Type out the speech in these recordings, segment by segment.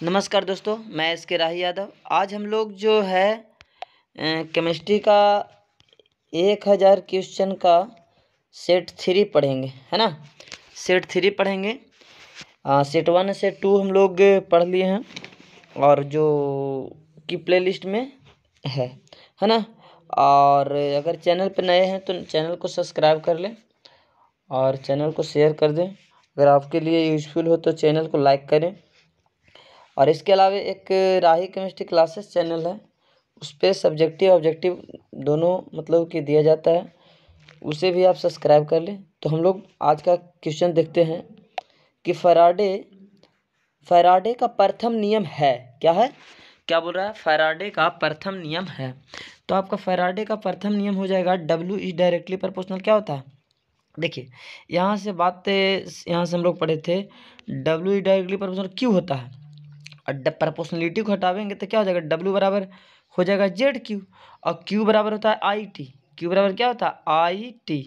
नमस्कार दोस्तों, मैं एस के राही यादव। आज हम लोग जो है केमिस्ट्री का 1000 क्वेश्चन का सेट 3 पढ़ेंगे, है ना। सेट 3 पढ़ेंगे। सेट 1 से 2 हम लोग पढ़ लिए हैं और जो कि प्लेलिस्ट में है ना। और अगर चैनल पर नए हैं तो चैनल को सब्सक्राइब कर लें और चैनल को शेयर कर दें। अगर आपके लिए यूज़फुल हो तो चैनल को लाइक करें। और इसके अलावा एक राही केमिस्ट्री क्लासेस चैनल है, उस पर सब्जेक्टिव ऑब्जेक्टिव दोनों मतलब कि दिया जाता है, उसे भी आप सब्सक्राइब कर लें। तो हम लोग आज का क्वेश्चन देखते हैं कि फैराडे का प्रथम नियम है। क्या है? क्या बोल रहा है? फैराडे का प्रथम नियम है। तो आपका फैराडे का प्रथम नियम हो जाएगा W इज डायरेक्टली प्रोपोर्शनल। क्या होता है? देखिए, यहाँ से हम लोग पढ़े थे W इज डायरेक्टली प्रोपोर्शनल क्यों होता है। और प्रपोर्शनलिटी को हटावेंगे तो क्या हो जाएगा? W बराबर हो जाएगा ZQ और Q बराबर होता है IT। Q बराबर क्या होता है? IT।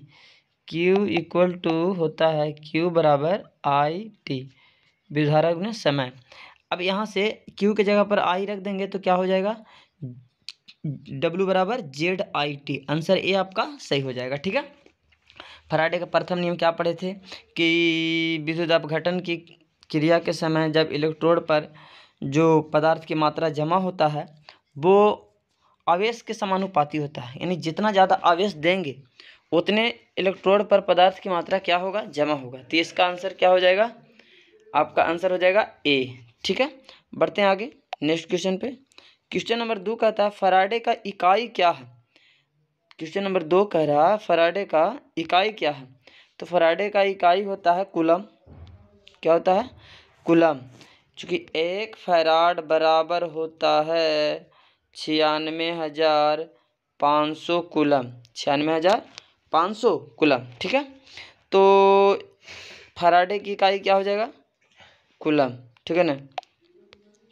Q इक्वल टू होता है Q बराबर IT, विधारक गुणा समय। अब यहाँ से Q की जगह पर I रख देंगे तो क्या हो जाएगा? W बराबर ZIT। आंसर ए आपका सही हो जाएगा। ठीक है। फैराडे का प्रथम नियम क्या पढ़े थे कि विद्युत अपघटन की क्रिया के समय जब इलेक्ट्रोड पर जो पदार्थ की मात्रा जमा होता है वो आवेश के समानुपाती होता है, यानी जितना ज़्यादा आवेश देंगे उतने इलेक्ट्रोड पर पदार्थ की मात्रा क्या होगा? जमा होगा। तो इसका आंसर क्या हो जाएगा? आपका आंसर हो जाएगा ए। ठीक है, बढ़ते हैं आगे नेक्स्ट क्वेश्चन पे। क्वेश्चन नंबर 2 कहता है फैराडे का इकाई क्या है। क्वेश्चन नंबर 2 कह रहा है फैराडे का इकाई क्या है। तो फैराडे का इकाई होता है कूलम। क्या होता है? कूलम। चूँकि 1 फैराड बराबर होता है 96,500 कूलम। 96,500 कूलम। ठीक है, तो फैराडे की इकाई क्या हो जाएगा? कूलम। ठीक है ना।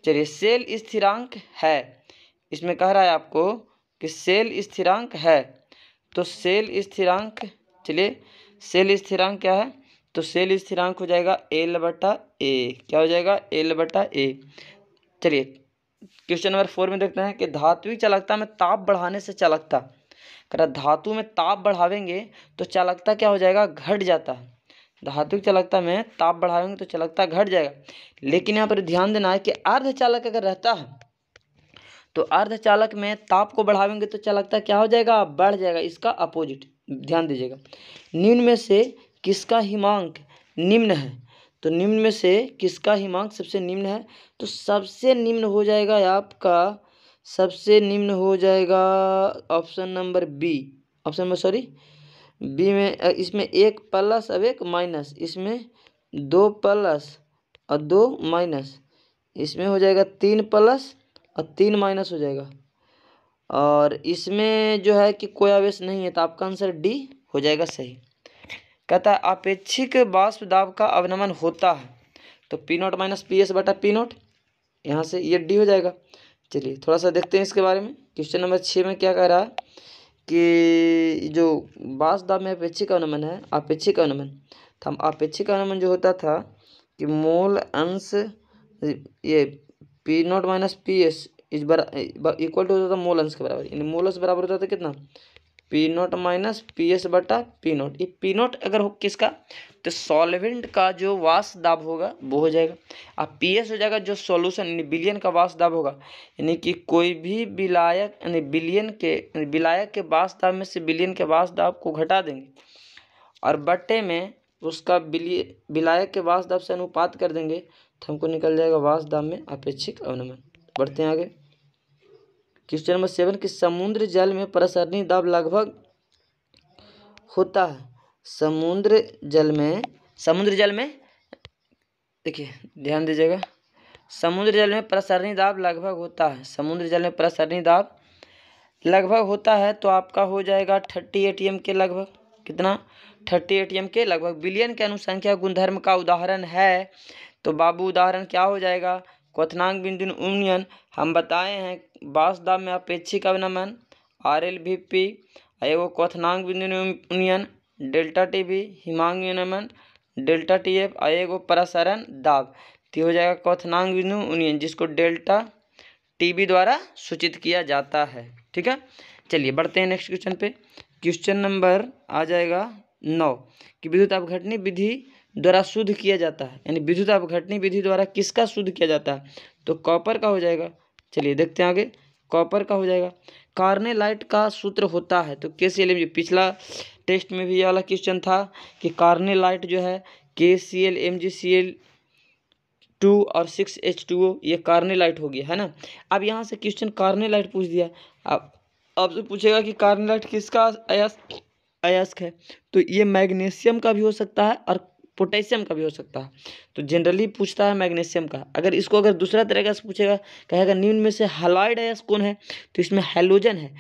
चलिए, सेल स्थिरांक है, इसमें कह रहा है आपको कि सेल स्थिरांक है। तो सेल स्थिरांक, चलिए सेल स्थिरांक क्या है? तो सेल स्थिरांक हो जाएगा L/A। क्या हो जाएगा? L/A। चलिए क्वेश्चन नंबर 4 में देखते हैं कि धात्विक चालकता में ताप बढ़ाने से चालकता, अगर धातु में ताप बढ़ावेंगे तो चालकता क्या हो जाएगा? घट जाता है। धात्विक चालकता में ताप बढ़ावेंगे तो चालकता घट जाएगा। लेकिन यहाँ पर ध्यान देना है कि अर्धचालक अगर रहता है तो अर्धचालक में ताप को बढ़ावेंगे तो चालकता क्या हो जाएगा? बढ़ जाएगा। इसका अपोजिट ध्यान दीजिएगा। निम्न में से किसका हिमांक निम्न है? तो निम्न में से किसका हिमांक सबसे निम्न है? तो सबसे निम्न हो जाएगा आपका, सबसे निम्न हो जाएगा option number B. Option number sorry B में इसमें 1 प्लस अब 1 माइनस, इसमें 2 प्लस और 2 माइनस, इसमें हो जाएगा 3 प्लस और 3 माइनस हो जाएगा। और इसमें जो है कि कोई आवेश नहीं है, तो आपका आंसर डी हो जाएगा सही। कहता है अपेक्षिक वाष्प दाब का अवनमन होता है तो P0 माइनस PS बटा P0, यहाँ से ये डी हो जाएगा। चलिए थोड़ा सा देखते हैं इसके बारे में। क्वेश्चन नंबर 6 में क्या कह रहा है कि जो वाष्प दाब में अपेक्षिक अवनमन है, अपेक्षिक अवनमन, तो हम अपेक्षिक अवनमन जो होता था कि मोल अंश ये P0 माइनस PS इस बार इक्वल टू होता था मोल अंश के बराबर, यानी मोल अंश बराबर होता था कितना? P0 माइनस PS बटा P0। ये P0 अगर हो किसका? तो सॉल्वेंट का जो वाष्प दाब होगा वो हो जाएगा। अब PS हो जाएगा जो सॉल्यूशन यानी विलयन का वाष्प दाब होगा, यानी कि कोई भी विलायक यानी विलायक के वाष्प दाब में से विलयन के वाष्प दाब को घटा देंगे और बट्टे में उसका विलायक के वाष्प दाब से अनुपात कर देंगे तो हमको निकल जाएगा वाष्प दाब में अपेक्षिक अवनमन। बढ़ते हैं आगे। क्वेश्चन नंबर 7 कि समुद्र जल में प्रसरणी दाब लगभग होता है। समुद्र जल में देखिए ध्यान दीजिएगा, समुद्र जल में प्रसरणी दाब लगभग होता है। समुद्र जल में प्रसरणी दाब लगभग होता है तो आपका हो जाएगा 30 ATM के लगभग। कितना? 30 ATM के लगभग। विलयन के अनुसंख्या गुणधर्म का उदाहरण है तो बाबू उदाहरण क्या हो जाएगा? क्वथनांक बिंदु उन्नयन। हम बताए हैं वाष्प दाब में अपेक्षिक अवनमन RLVP, एगो क्वथनांक बिंदु उन्नयन डेल्टा TB, हिमांक विनियमन डेल्टा TF, एगो प्रसरण दाब। तो ये हो जाएगा क्वथनांग बिंदु यूनियन, जिसको डेल्टा टीबी द्वारा सूचित किया जाता है। ठीक है, चलिए बढ़ते हैं नेक्स्ट क्वेश्चन पे। क्वेश्चन नंबर आ जाएगा 9 कि विद्युत अपघटनी विधि द्वारा शुद्ध किया जाता है, यानी विद्युत अपघटनी विधि द्वारा किसका शुद्ध किया जाता है, तो कॉपर का हो जाएगा। चलिए देखते हैं आगे, कॉपर का हो जाएगा। कार्नेलाइट का सूत्र होता है, तो KCl, पिछला टेस्ट में भी ये वाला क्वेश्चन था कि कार्नेलाइट जो है KCl MgCl2 और 6H2O, ये कार्नेलाइट हो गया है ना। अब यहाँ से क्वेश्चन कार्नेलाइट पूछ दिया, अब आपसे पूछेगा कि कार्नेलाइट किसका अयस्क है, तो ये मैग्नीशियम का भी हो सकता है और पोटेशियम का भी हो सकता है। तो जनरली पूछता है मैग्नीशियम का। अगर इसको अगर दूसरा तरीका से पूछेगा, कहेगा निम्न में से हैलाइड अयस्क कौन है, तो इसमें हैलोजन है।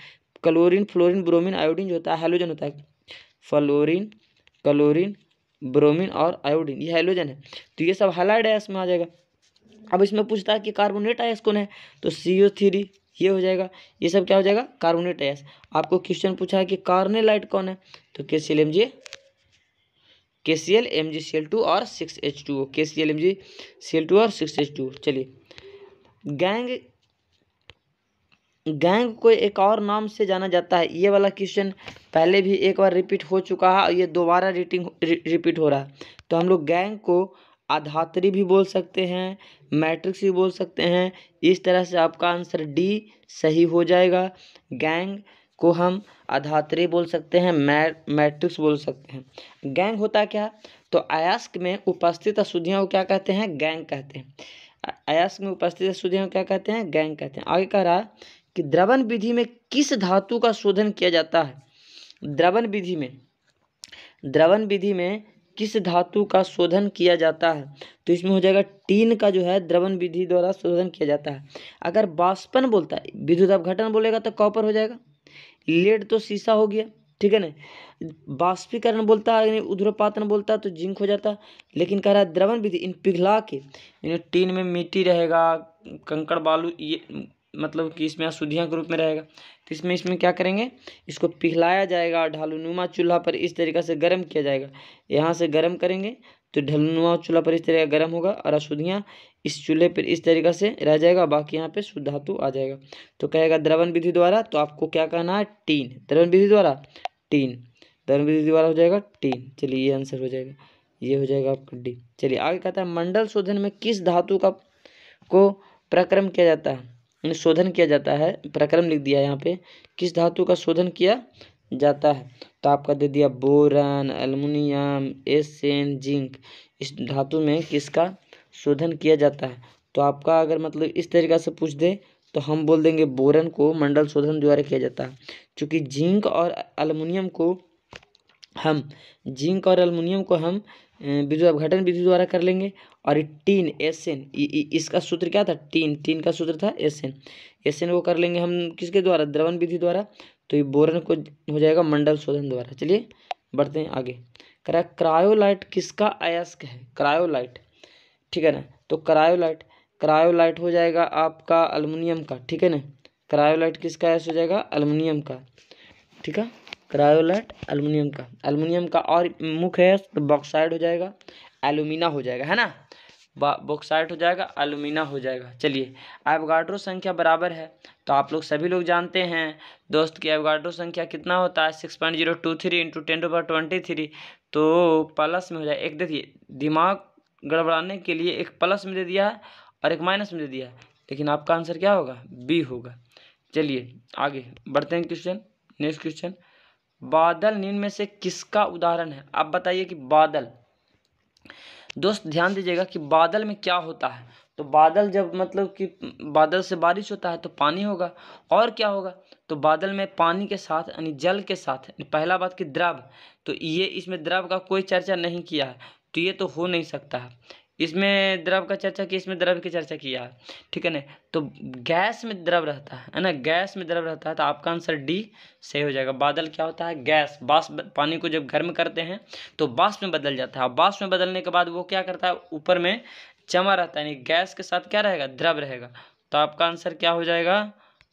क्लोरीन, फ्लोरीन, ब्रोमीन, आयोडीन जो होता है हैलोजन होता है। फ्लोरीन, क्लोरीन, ब्रोमीन और आयोडीन, ये हैलोजन है, तो ये सब हैलाइड अयस्क में आ जाएगा। अब इसमें पूछता है कि कार्बोनेट अयस्क कौन है, तो CO3, ये हो जाएगा। ये सब क्या हो जाएगा, कार्बोनेट अयस्क। आपको क्वेश्चन पूछा है कि कार्नेलाइट कौन है, तो KCl MgCl2 और 6H2O, KCl MgCl2 और 6H2O। चलिए, गैंग को एक और नाम से जाना जाता है। ये वाला क्वेश्चन पहले भी एक बार रिपीट हो चुका है और ये दोबारा रिपीट हो रहा है। तो हम लोग गैंग को आधात्री भी बोल सकते हैं, मैट्रिक्स भी बोल सकते हैं। इस तरह से आपका आंसर D सही हो जाएगा। गैंग को हम आधात्री बोल सकते हैं, मैट्रिक्स बोल सकते हैं। गैंग होता क्या, तो अयस्क में उपस्थित अशुद्धियों को क्या कहते हैं, गैंग कहते हैं। अयस्क में उपस्थित अशुद्धियों को क्या कहते हैं, गैंग कहते हैं। आगे कह रहा है कि द्रवण विधि में किस धातु का शोधन किया जाता है। द्रवण विधि में किस धातु का शोधन किया जाता है, तो इसमें हो जाएगा टीन का जो है द्रवण विधि द्वारा शोधन किया जाता है। अगर वाष्पन बोलता है, विद्युत अपघटन बोलेगा तो कॉपर हो जाएगा। लेड तो शीशा हो गया, ठीक है ना। बाष्पीकरण बोलता है, यानी ऊर्ध्वपातन बोलता है तो जिंक हो जाता। लेकिन कह रहा है द्रवण विधि, इन पिघला के, यानी टीन में मिट्टी रहेगा, कंकड़ बालू, ये मतलब कि इसमें अशुद्धियाँ के रूप में रहेगा। तो इसमें क्या करेंगे, इसको पिघलाया जाएगा, ढालूनुमा चूल्हा पर इस तरीक़े से गर्म किया जाएगा। यहाँ से गर्म करेंगे तो ढालूनुमा चूल्हा पर इस तरह गर्म होगा और अशुद्धियाँ इस चूल्हे पर इस तरीक़े से रह जाएगा, बाकी यहाँ पे शुद्ध धातु आ जाएगा। तो कहेगा द्रवण विधि द्वारा, तो आपको क्या कहना है, टीन। द्रवण विधि द्वारा टीन, द्रवण विधि द्वारा हो जाएगा टीन। चलिए ये आंसर हो जाएगा, ये हो जाएगा आपका D। चलिए आगे कहता है मंडल शोधन में किस धातु को प्रक्रम किया जाता है, शोधन किया जाता है, प्रक्रम लिख दिया यहाँ पे, किस धातु का शोधन किया जाता है। तो आपका दे दिया बोरन, एल्युमिनियम, एसएन, जिंक। इस धातु में किसका शोधन किया जाता है, तो आपका अगर मतलब इस तरीक़ा से पूछ दे तो हम बोल देंगे बोरन को मंडल शोधन द्वारा किया जाता है। क्योंकि जिंक और एल्युमिनियम को हम विद्युत अपघटन विधि द्वारा कर लेंगे। और टीन, एसएन, इसका सूत्र क्या था, टीन का सूत्र था एसएन को कर लेंगे हम किसके द्वारा, द्रवण विधि द्वारा। तो ये बोरन को हो जाएगा मंडल शोधन द्वारा। चलिए बढ़ते हैं आगे। करा क्रायोलाइट किसका अयस्क है, क्रायोलाइट, ठीक है ना। तो क्रायोलाइट हो जाएगा आपका एल्युमिनियम का, ठीक है ना। क्रायोलाइट किसका अयस्क हो जाएगा, एल्युमिनियम का, ठीक है। क्रायोलाइट एल्युमिनियम का और मुख्य है तो बॉक्साइड हो जाएगा, एल्यूमिना हो जाएगा, है ना। बॉक्साइड हो जाएगा, एल्यूमिना हो जाएगा। चलिए एवोगाड्रो संख्या बराबर है, तो आप लोग सभी लोग जानते हैं दोस्त कि एवोगाड्रो संख्या कितना होता है, 6.023 इंटू 10⁻23। तो प्लस में हो जाए, एक देखिए दिमाग गड़बड़ाने के लिए एक प्लस में दे दिया है और एक माइनस में दे दिया है, लेकिन आपका आंसर क्या होगा, B होगा। चलिए आगे बढ़ते हैं क्वेश्चन, नेक्स्ट क्वेश्चन। बादल निम्न में से किसका उदाहरण है। आप बताइए कि बादल, दोस्त ध्यान दीजिएगा कि बादल में क्या होता है। तो बादल जब मतलब कि बादल से बारिश होता है तो पानी होगा, और क्या होगा, तो बादल में पानी के साथ यानी जल के साथ, पहला बात कि द्रव, तो ये इसमें द्रव का कोई चर्चा नहीं किया है, तो ये तो हो नहीं सकता है। इसमें द्रव का चर्चा की, इसमें द्रव की चर्चा किया है, ठीक है ना। तो गैस में द्रव रहता है ना, गैस में द्रव रहता है, तो आपका आंसर D सही हो जाएगा। बादल क्या होता है, गैस, बाष्प, पानी को जब गर्म करते हैं तो बाष्प में बदल जाता है, और बाष्प में बदलने के बाद वो क्या करता है, ऊपर में जमा रहता है, यानी गैस के साथ क्या रहेगा, द्रव रहेगा। तो आपका आंसर क्या हो जाएगा,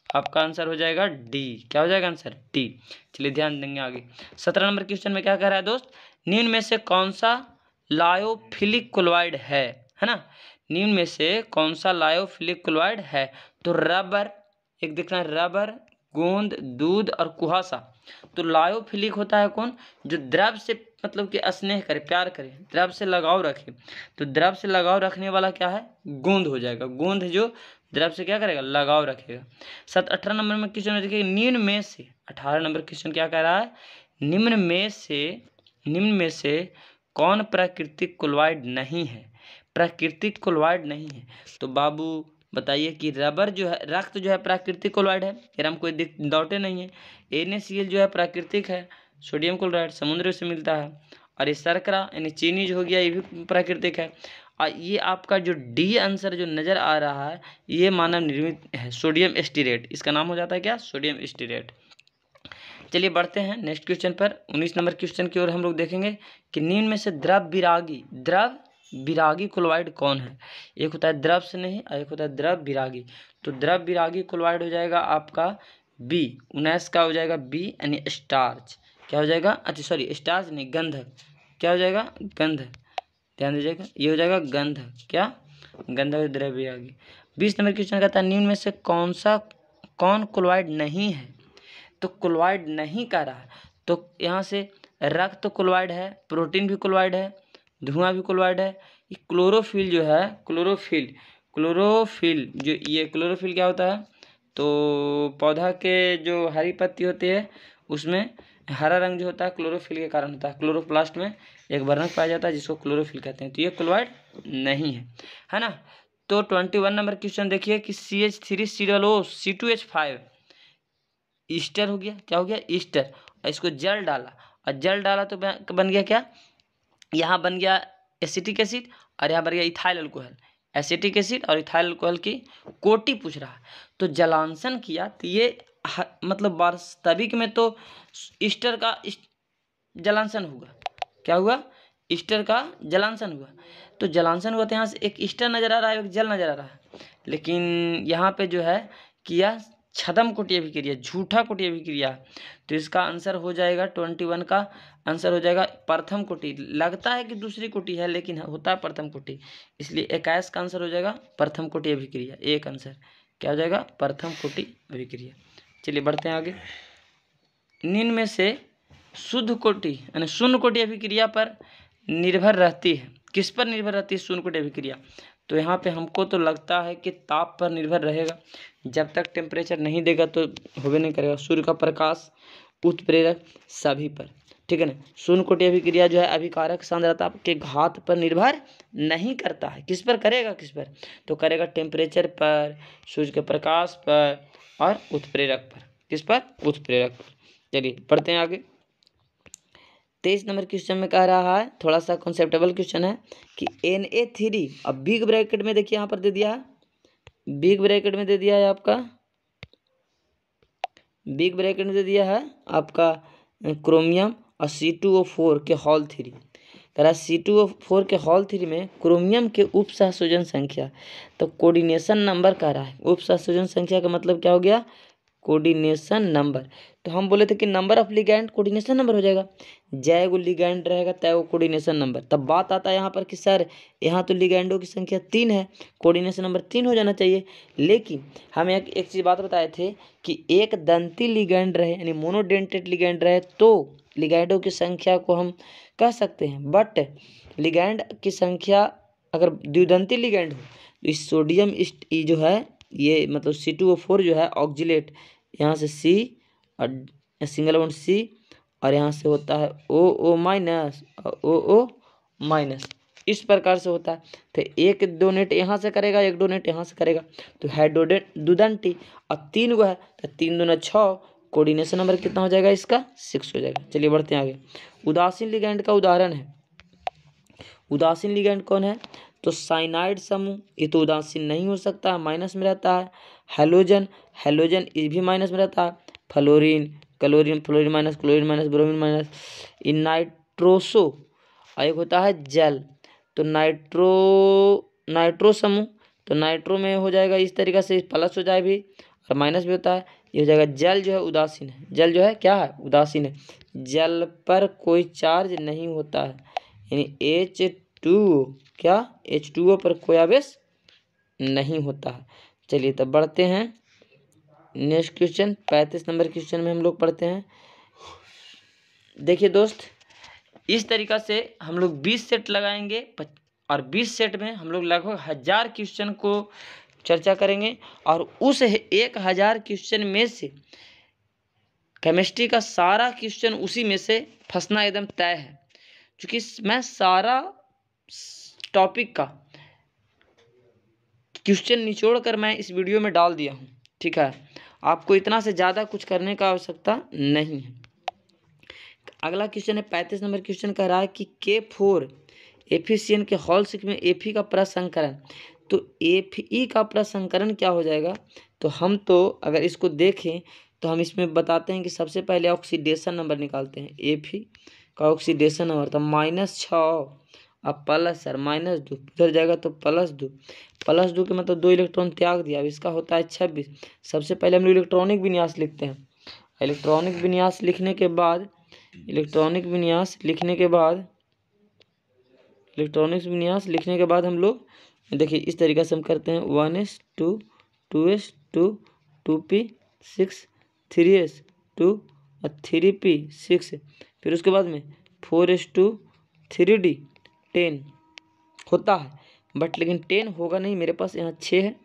आपका आंसर हो जाएगा D। क्या हो जाएगा आंसर, D। चलिए ध्यान देंगे आगे। 17 नंबर क्वेश्चन में क्या कह रहा है दोस्त, निम्न में से कौन सा लायोफिलिक क्लोराइड है ना। निम्न में से कौन सा लायोफिलिक क्लोराइड है? तो रबर, एक देखना रबर, गोंद, दूध और कुहासा। तो लायोफिलिक होता है कौन? जो द्रव से मतलब कि स्नेह करे, प्यार करे, द्रव से लगाव रखे। तो द्रव से लगाव रखने वाला क्या है? गोंद हो जाएगा। गोंद जो द्रव से क्या करेगा? लगाव रखेगा। 18 नंबर में क्वेश्चन देखिए, निम्न में से 18 नंबर क्वेश्चन क्या कह रहा है? निम्न में से कौन प्राकृतिक क्लोराइड नहीं है? प्राकृतिक क्लोराइड नहीं है। तो बाबू बताइए कि रबर जो है, रक्त जो है प्राकृतिक क्लोराइड है, यार हम कोई डाउटे नहीं है। NaCl जो है प्राकृतिक है, सोडियम क्लोराइड समुद्र से मिलता है। और ये शर्करा यानी चीनी जो हो गया, ये भी प्राकृतिक है। और ये आपका जो डी आंसर जो नज़र आ रहा है, ये मानव निर्मित है, सोडियम स्टीरेट। इसका नाम हो जाता है क्या? Sodium stearate. चलिए बढ़ते हैं नेक्स्ट क्वेश्चन पर। 19 नंबर क्वेश्चन की ओर हम लोग देखेंगे कि निम्न में से द्रव विरागी क्लोराइड कौन है? एक होता है द्रव स्नेही और एक होता है द्रव विरागी। तो द्रव विरागी क्लोराइड हो जाएगा आपका बी। 19 का हो जाएगा बी यानी स्टार्च। क्या हो जाएगा? अच्छा सॉरी, स्टार्च नहीं, गंधक। क्या हो जाएगा? गंधक। ध्यान दीजिएगा, ये हो जाएगा गंधक। क्या? गंधक द्रव विरागी। 20 नंबर क्वेश्चन कहता है निम्न में से कौन क्लोराइड नहीं है? तो क्लोराइड नहीं कह रहा है, तो यहाँ से रक्त क्लोराइड है, प्रोटीन भी क्लोराइड है, धुआं भी क्लोराइड है। ये क्लोरोफिल जो है, क्लोरोफिल जो, ये क्लोरोफिल क्या होता है? तो पौधा के जो हरी पत्ती होती है उसमें हरा रंग जो होता है क्लोरोफिल के कारण होता है। क्लोरोप्लास्ट में एक वर्णक पाया जाता है जिसको क्लोरोफिल कहते हैं। तो ये क्लोराइड नहीं है ना। तो 21 नंबर क्वेश्चन देखिए कि CH3COO C2H5 ईस्टर हो गया। क्या हो गया? ईस्टर। इसको जल डाला और जल डाला तो बन गया क्या? यहाँ बन गया एसिटिक एसिड और यहाँ बन गया इथाइल अल्कोहल। एसिटिक एसिड और इथाइल अल्कोहल की कोटि पूछ रहा है। तो जलांशन किया तो ये मतलब वास्तविक में तो ईस्टर का जलांशन हुआ। क्या हुआ? ईस्टर का जलांशन हुआ। तो जलांशन हुआ तो यहाँ से एक ईस्टर नजर आ रहा है, एक जल नजर आ रहा है। लेकिन यहाँ पे जो है किया छदम कोटीय अभिक्रिया, झूठा कोटीय अभिक्रिया। तो इसका आंसर हो जाएगा 21 का आंसर हो जाएगा प्रथम कोटि। लगता है कि दूसरी कोटि है लेकिन होता है प्रथम कोटि, इसलिए 21 का आंसर हो जाएगा प्रथम कोटि अभिक्रिया। एक आंसर क्या हो जाएगा? प्रथम कोटि अभिक्रिया। चलिए बढ़ते हैं आगे। निम्न में से शुद्ध कोटि यानी शून्य कोटि अभिक्रिया पर निर्भर रहती है। किस पर निर्भर रहती है शून्य कोटि अभिक्रिया? तो यहाँ पे हमको तो लगता है कि ताप पर निर्भर रहेगा। जब तक टेम्परेचर नहीं देगा तो होबे नहीं करेगा। सूर्य का प्रकाश, उत्प्रेरक, सभी पर, ठीक है ना। शून्य कोटि अभिक्रिया जो है अभिकारक सांद्रता के घात पर निर्भर नहीं करता है। किस पर करेगा? किस पर? तो करेगा टेम्परेचर पर, सूर्य के प्रकाश पर और उत्प्रेरक पर। किस पर? उत्प्रेरक पर। चलिए पढ़ते हैं आगे। 23 नंबर क्वेश्चन में कह रहा है, थोड़ा सा कॉन्सेप्टेबल क्वेश्चन है कि Na3 अब बिग ब्रैकेट में देखिए यहाँ पर दे दिया है, बिग ब्रैकेट में दे दिया है आपका, बिग ब्रैकेट में दे दिया है आपका क्रोमियम और C2O4 के हॉल 3। कह रहा है C2O4 के हॉल 3 में क्रोमियम के उप सहसंयोजन संख्या। तो कोऑर्डिनेशन नंबर कह रहा है। उप सहसंयोजन संख्या का मतलब क्या हो गया? Coordination number. तो हम बोले थे कि number of ligand coordination number हो जाएगा। जय गो लिगैंड रहेगा तय वो कोऑर्डिनेशन नंबर। तब बात आता है यहाँ पर कि सर यहाँ तो लिगैंडों की संख्या 3 है, कोऑर्डिनेशन नंबर 3 हो जाना चाहिए। लेकिन हम एक चीज़ बात बताए थे कि एक दंती लिगैंड रहे यानी मोनोडेंटेड लिगैंड रहे तो लिगैंडों की संख्या को हम कह सकते हैं। बट लिगैंड की संख्या अगर द्विदंती लिगैंड हो तो इस सोडियम जो है ये मतलब C2O4 जो है ऑक्जिलेट, यहाँ से C और सिंगल बॉन्ड C और यहाँ से होता है OO माइनस और OO माइनस, इस प्रकार से होता है। तो एक डोनेट यहाँ से करेगा, एक डोनेट यहाँ से करेगा, तो हाइड्रोडेट दुदंती और 3 गो है तो 3 दूना 6। कोऑर्डिनेशन नंबर कितना हो जाएगा इसका? 6 हो जाएगा। चलिए बढ़ते हैं आगे। उदासीन लिगैंड का उदाहरण है। उदासीन लिगैंड कौन है? तो साइनाइड समूह, ये तो उदासीन नहीं हो सकता, माइनस में रहता है। हैलोजन, हैलोजन ये भी माइनस में रहता है। Fluorine, chlorine, fluorine minus, chlorine minus, bromine minus. इन नाइट्रोसो एक होता है जल, तो नाइट्रो समूह, तो नाइट्रो में हो जाएगा इस तरीक़े से, प्लस हो जाए भी और माइनस भी होता है। ये हो जाएगा जल जो है उदासीन है। जल जो है क्या है? उदासीन है। जल पर कोई चार्ज नहीं होता है, यानी H2O, क्या H2O पर कोई आवेश नहीं होता है। चलिए तब बढ़ते हैं नेक्स्ट क्वेश्चन, 35 नंबर क्वेश्चन में हम लोग पढ़ते हैं। देखिए दोस्त, इस तरीक़ा से हम लोग 20 सेट लगाएंगे और 20 सेट में हम लोग लगभग 1000 क्वेश्चन को चर्चा करेंगे और उस 1000 क्वेश्चन में से केमिस्ट्री का सारा क्वेश्चन उसी में से फंसना एकदम तय है, क्योंकि मैं सारा टॉपिक का क्वेश्चन निचोड़ कर मैं इस वीडियो में डाल दिया हूँ। ठीक है, आपको इतना से ज़्यादा कुछ करने का आवश्यकता नहीं है। अगला क्वेश्चन है 35 नंबर क्वेश्चन कह रहा है कि K4 एफिशिएंट के हॉल सिक में Fe का प्रसंकरण। तो Fe का प्रसंकरण क्या हो जाएगा, तो हम तो अगर इसको देखें तो हम इसमें बताते हैं कि सबसे पहले ऑक्सीडेशन नंबर निकालते हैं। Fe का ऑक्सीडेशन नंबर तो -6 अब प्लस सर -2 उधर जाएगा तो +2 के मतलब 2 इलेक्ट्रॉन त्याग दिया। अब इसका होता है 26। सबसे पहले हम लोग इलेक्ट्रॉनिक विन्यास लिखते हैं। इलेक्ट्रॉनिक विन्यास लिखने के बाद हम लोग देखिए इस तरीक़े से हम करते हैं 1s2 2s2 2p 6 3s2 और 3p 6, फिर उसके बाद में 4s2 3d 10 होता है, बट लेकिन 10 होगा नहीं, मेरे पास यहाँ 6 है।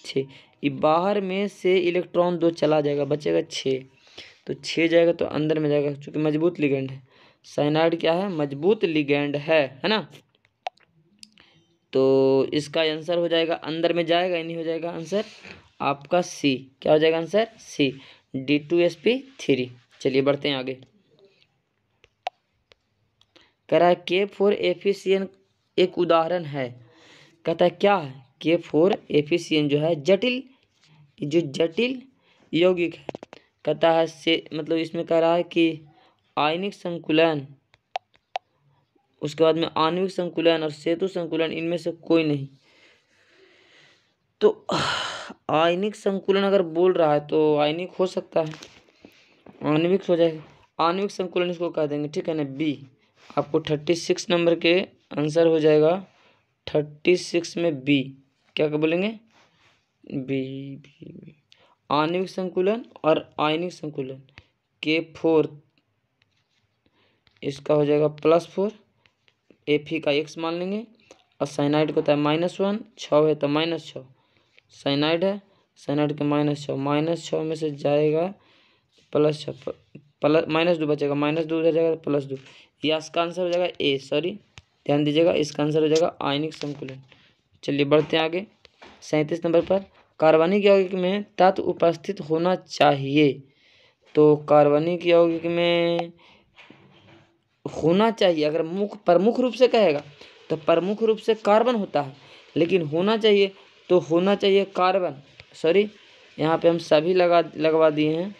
6 ये बाहर में से इलेक्ट्रॉन 2 चला जाएगा, बचेगा 6। तो 6 जाएगा तो अंदर में जाएगा, क्योंकि मजबूत लिगेंड है। साइनाइड क्या है, मजबूत लिगेंड है ना। तो इसका आंसर हो जाएगा, अंदर में जाएगा, नहीं हो जाएगा आंसर आपका सी। क्या हो जाएगा आंसर सी, D2sp3। चलिए बढ़ते हैं आगे। कह रहा है K4 एफिशिएंट एक उदाहरण है। कहता है क्या है, K4 एफिशिएंट जो है जटिल यौगिक है। कहता है से मतलब इसमें कह रहा है कि आयनिक संकुलन, उसके बाद में आणविक संकुलन और सेतु संकुलन, इनमें से कोई नहीं। तो आयनिक संकुलन अगर बोल रहा है तो आयनिक हो सकता है, आणविक हो जाएगा। आणविक संकुलन इसको कह देंगे, ठीक है ना, बी। आपको 36 नंबर के आंसर हो जाएगा 36 में बी। क्या बोलेंगे, बी। आणविक संकुलन और आयनिक संकुलन K4 इसका हो जाएगा +4, Fe का x मान लेंगे और साइनाइड को होता है -1, 6 है तो -6 साइनाइड है। साइनाइड के -6 में से जाएगा +6 -2 बचेगा, -2 उधर जाएगा +2। ये इसका आंसर हो जाएगा ए, सॉरी ध्यान दीजिएगा, इसका आंसर हो जाएगा आयनिक संकुलन। चलिए बढ़ते हैं आगे 37 नंबर पर। कार्बनिक यौगिक में तत्व उपस्थित होना चाहिए। तो कार्बनिक यौगिक में होना चाहिए, अगर प्रमुख रूप से कहेगा तो प्रमुख रूप से कार्बन होता है, लेकिन होना चाहिए तो होना चाहिए कार्बन। सॉरी यहाँ पे हम सभी लगवा दिए हैं,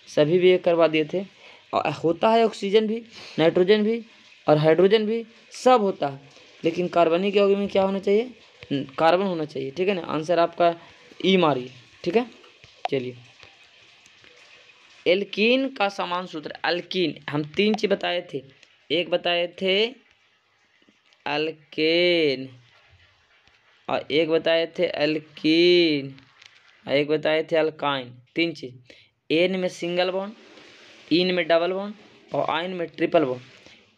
सभी भी एक करवा दिए थे। और होता है ऑक्सीजन भी, नाइट्रोजन भी और हाइड्रोजन भी, सब होता है, लेकिन कार्बनिक यौगिक में क्या होना चाहिए, कार्बन होना चाहिए। ठीक है ना, आंसर आपका ई मारिए। ठीक है, चलिए एल्कीन का समान सूत्र। एल्कीन हम 3 चीज बताए थे, एक बताए थे अल्केन और एक बताए थे एल्कीन और एक बताए थे अल्काइन। 3 चीज, एन में सिंगल बॉन्ड, इन में डबल बॉन्ड और आइन में ट्रिपल बॉन्ड।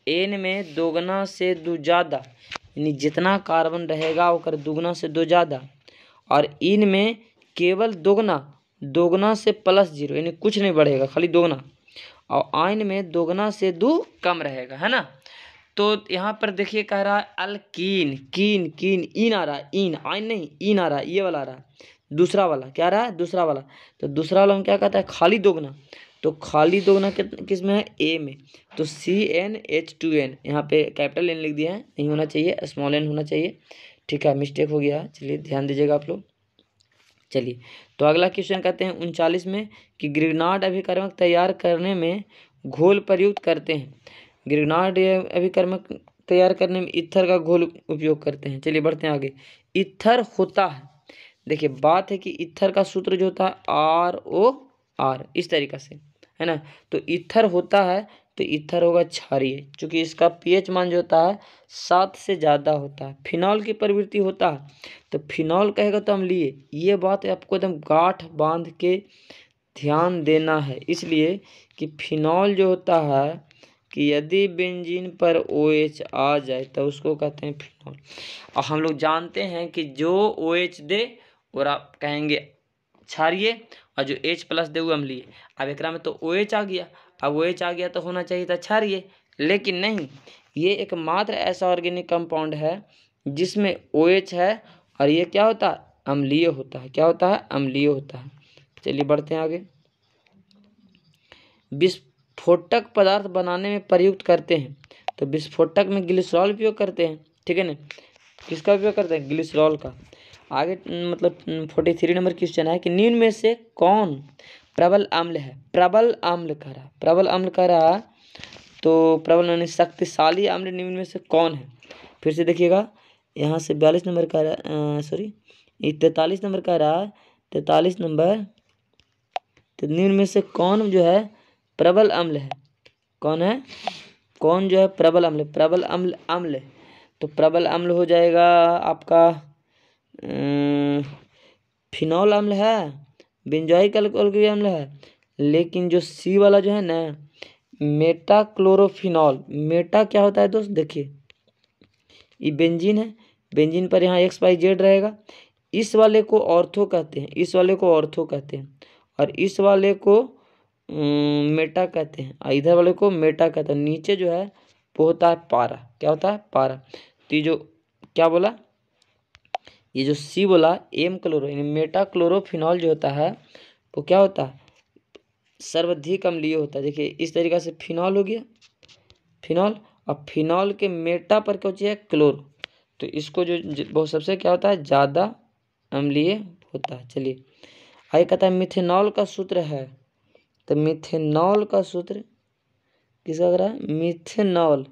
एन में दोगुना से दो ज़्यादा, यानी जितना कार्बन रहेगा वो दोगुना से दो ज़्यादा, और इन में केवल दोगुना से +0, यानी कुछ नहीं बढ़ेगा, खाली दोगुना, और आइन में दोगुना से 2 कम रहेगा, है ना। तो यहाँ पर देखिए कह रहा है अल्कीन, कीन इन आ रहा है, इन आइन नहीं, इन आ रहा है, ये वाला आ रहा है, दूसरा वाला क्या आ रहा है, दूसरा वाला। तो दूसरा वाला हम क्या कहता है, खाली दोगुना। तो खाली दोगुना किस में है, ए में। तो CnH2n, यहाँ पे कैपिटल N लिख दिया है, नहीं होना चाहिए, स्मॉल n होना चाहिए। ठीक है, मिस्टेक हो गया, चलिए ध्यान दीजिएगा आप लोग। चलिए तो अगला क्वेश्चन कहते हैं 39 में कि ग्रिग्नार्ड अभिकर्मक तैयार करने में घोल प्रयुक्त करते हैं। ग्रिग्नार्ड अभिकर्मक तैयार करने में ईथर का घोल उपयोग करते हैं। चलिए बढ़ते हैं आगे। ईथर होता है, देखिए बात है कि ईथर का सूत्र जो होता है ROR, इस तरीक़ा से, है ना। तो ईथर होता है तो ईथर होगा क्षारीय, क्योंकि इसका पीएच मान जो होता है 7 से ज़्यादा होता है। फिनॉल की प्रवृत्ति होता है तो फिनॉल कहेगा तो अम्लीय। ये बात आपको एकदम गांठ बांध के ध्यान देना है, इसलिए कि फिनॉल जो होता है कि यदि बेंजीन पर OH आ जाए तो उसको कहते हैं फिनॉल। और हम लोग जानते हैं कि जो OH दे और आप कहेंगे क्षारीय, और जो H+ दे वो अम्लीय। अब एकरा में तो OH आ गया, अब OH आ गया तो होना चाहिए था क्षारीय, लेकिन नहीं, ये एकमात्र ऐसा ऑर्गेनिक कंपाउंड है जिसमें OH है और ये क्या होता है, अम्लीय होता है। क्या होता है, अम्लीय होता है। चलिए बढ़ते हैं आगे। विस्फोटक पदार्थ बनाने में प्रयुक्त करते हैं, तो विस्फोटक में ग्लिसरॉल उपयोग करते हैं, ठीक है ना। किसका उपयोग करते हैं, ग्लिसरॉल का। आगे मतलब 43 नंबर क्वेश्चन है कि निम्न में से कौन प्रबल अम्ल है। प्रबल अम्ल कह रहा, प्रबल अम्ल कह रहा, तो प्रबल यानी शक्तिशाली अम्ल निम्न में से कौन है। फिर से देखिएगा, यहाँ से 42 नंबर का रहा, सॉरी 43 नंबर का रहा, 43 नंबर, तो निम्न में से कौन जो है प्रबल अम्ल है, कौन है, कौन जो है प्रबल अम्ल, प्रबल अम्ल अम्ल, तो प्रबल अम्ल हो जाएगा आपका फिनॉल अम्ल है, बेंजोइक अल्कोहलिक अम्ल है, लेकिन जो सी वाला जो है ना मेटाक्लोरोफिनॉल, मेटा क्या होता है दोस्त, देखिए ये बेंजीन है, बेंजीन पर यहाँ XYZ रहेगा, इस वाले को ऑर्थो कहते हैं, इस वाले को ऑर्थो कहते हैं, और इस वाले को मेटा कहते हैं, और इधर वाले को मेटा कहते हैं। नीचे जो है वो होता है पारा, क्या होता है, पारा। तो ये जो क्या बोला, ये जो सी बोला एम क्लोरो यानी मेटा क्लोरोफिनॉल जो होता है वो क्या होता है, सर्वाधिक अम्लीय होता है। देखिए इस तरीक़ा से फिनॉल हो गया, फिनॉल, और फिनॉल के मेटा पर क्या होती है, क्लोरो, तो इसको जो वो सबसे क्या होता है, ज़्यादा अम्लीय होता है। चलिए आगे कहता है मिथेनॉल का सूत्र है, तो मिथेनॉल का सूत्र किसका लग रहा है, मिथेनॉल,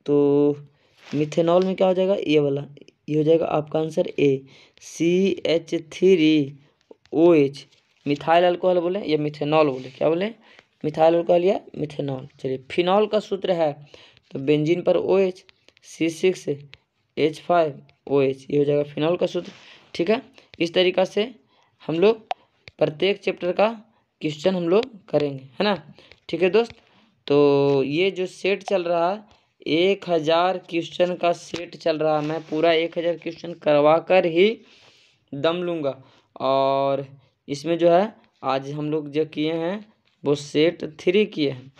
तो मिथेनॉल में क्या हो जाएगा, ये वाला, ये हो जाएगा आपका answer A, CH3OH, methyl alcohol बोले या मिथेनॉल बोले, क्या बोले, मिथाइल अल्कोहल या मिथेनॉल। चलिए फिनॉल का सूत्र है तो बेंजीन पर OH, C6H5OH, ये हो जाएगा फिनॉल का सूत्र, ठीक है। इस तरीक़ा से हम लोग प्रत्येक चैप्टर का क्वेश्चन हम लोग करेंगे, है ना, ठीक है दोस्त। तो ये जो सेट चल रहा है 1000 क्वेश्चन का सेट चल रहा है, मैं पूरा 1000 क्वेश्चन करवा कर ही दम लूँगा। और इसमें जो है आज हम लोग जो किए हैं वो सेट 3 किए हैं।